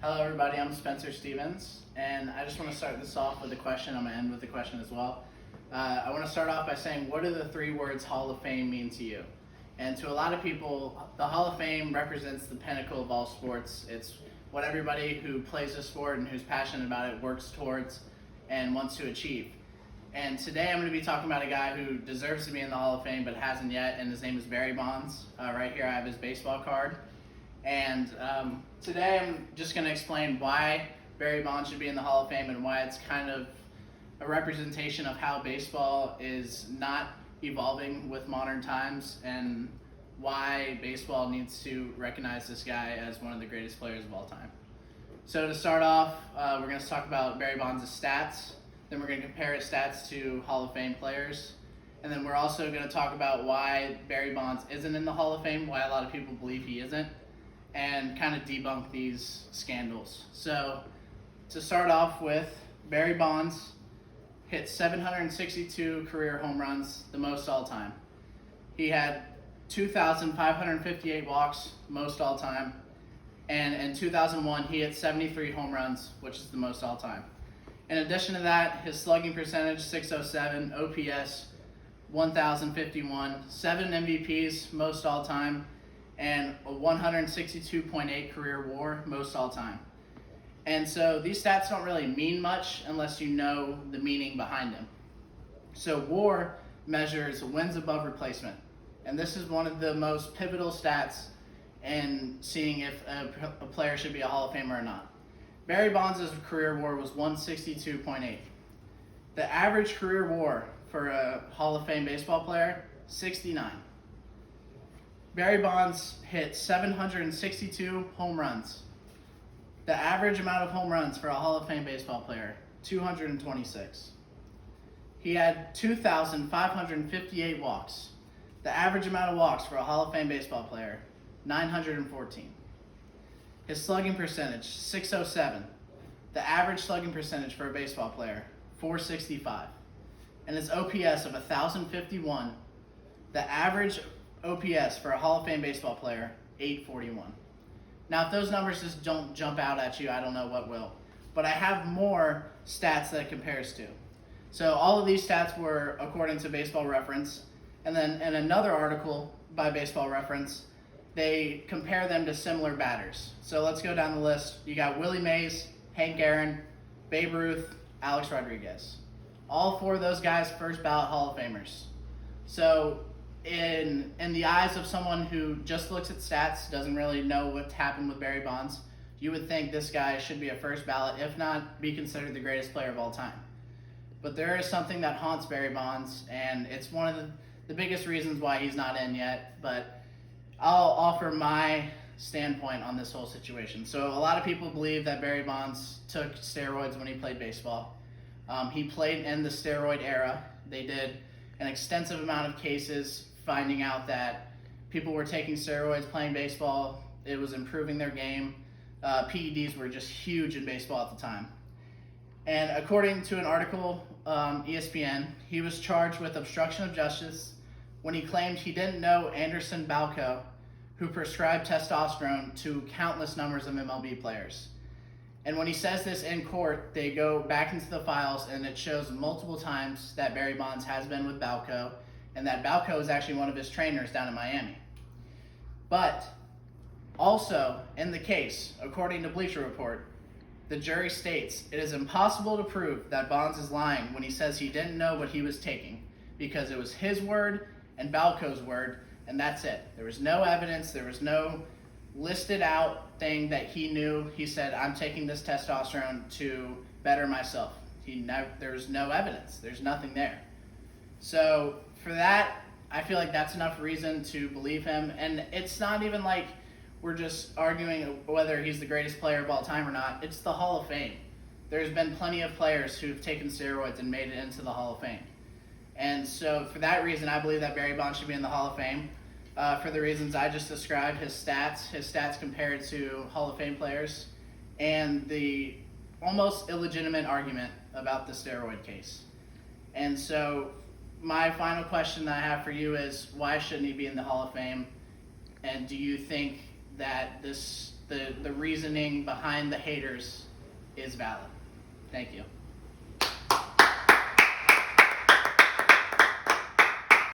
Hello, everybody. I'm Spencer Stevens, and I just want to start this off with a question. I'm going to end with a question as well. I want to start off by saying, what do the three words Hall of Fame mean to you? And to a lot of people, the Hall of Fame represents the pinnacle of all sports. It's what everybody who plays a sport and who's passionate about it works towards and wants to achieve. And today I'm going to be talking about a guy who deserves to be in the Hall of Fame but hasn't yet, and his name is Barry Bonds. Right here I have his baseball card. And today I'm just going to explain why Barry Bonds should be in the Hall of Fame and why it's kind of a representation of how baseball is not evolving with modern times and why baseball needs to recognize this guy as one of the greatest players of all time. So to start off, we're going to talk about Barry Bonds' stats. Then we're going to compare his stats to Hall of Fame players. And then we're also going to talk about why Barry Bonds isn't in the Hall of Fame, why a lot of people believe he isn't, and kind of debunk these scandals. So to start off with, Barry Bonds hit 762 career home runs, the most all time. He had 2,558 walks, most all time. And in 2001, he hit 73 home runs, which is the most all time. In addition to that, his slugging percentage, 607, OPS, 1,051, 7 MVPs, most all time, and a 162.8 career WAR, most all time. And so these stats don't really mean much unless you know the meaning behind them. So WAR measures wins above replacement. And this is one of the most pivotal stats in seeing if a player should be a Hall of Famer or not. Barry Bonds' career WAR was 162.8. The average career WAR for a Hall of Fame baseball player, 69. Barry Bonds hit 762 home runs. The average amount of home runs for a Hall of Fame baseball player, 226. He had 2,558 walks. The average amount of walks for a Hall of Fame baseball player, 914. His slugging percentage, 607. The average slugging percentage for a baseball player, 465. And his OPS of 1,051. The average OPS for a Hall of Fame baseball player, 841. Now, if those numbers just don't jump out at you, I don't know what will. But I have more stats that it compares to. So all of these stats were according to Baseball Reference. And then in another article by Baseball Reference, they compare them to similar batters. So let's go down the list. You got Willie Mays, Hank Aaron, Babe Ruth, Alex Rodriguez. All four of those guys first ballot Hall of Famers. So in the eyes of someone who just looks at stats, doesn't really know what happened with Barry Bonds, you would think this guy should be a first ballot, if not be considered the greatest player of all time. But there is something that haunts Barry Bonds, and it's one of the biggest reasons why he's not in yet, but I'll offer my standpoint on this whole situation. So a lot of people believe that Barry Bonds took steroids when he played baseball. He played in the steroid era. They did an extensive amount of cases finding out that people were taking steroids playing baseball. It was improving their game. PEDs were just huge in baseball at the time. And according to an article, ESPN, he was charged with obstruction of justice when he claimed he didn't know Anderson Balco, who prescribed testosterone to countless numbers of MLB players. And when he says this in court, they go back into the files and it shows multiple times that Barry Bonds has been with Balco and that Balco is actually one of his trainers down in Miami. But also in the case, according to Bleacher Report, the jury states it is impossible to prove that Bonds is lying when he says he didn't know what he was taking because it was his word and Balco's word, and that's it. There was no evidence, there was no listed out thing that he knew. He said, I'm taking this testosterone to better myself. There's no evidence. There's nothing there. So for that, I feel like that's enough reason to believe him. And it's not even like we're just arguing whether he's the greatest player of all time or not. It's the Hall of Fame. There's been plenty of players who've taken steroids and made it into the Hall of Fame. And so for that reason, I believe that Barry Bonds should be in the Hall of Fame. For the reasons I just described, his stats compared to Hall of Fame players, and the almost illegitimate argument about the steroid case. And so my final question that I have for you is, why shouldn't he be in the Hall of Fame? And do you think that the the reasoning behind the haters is valid. Thank you.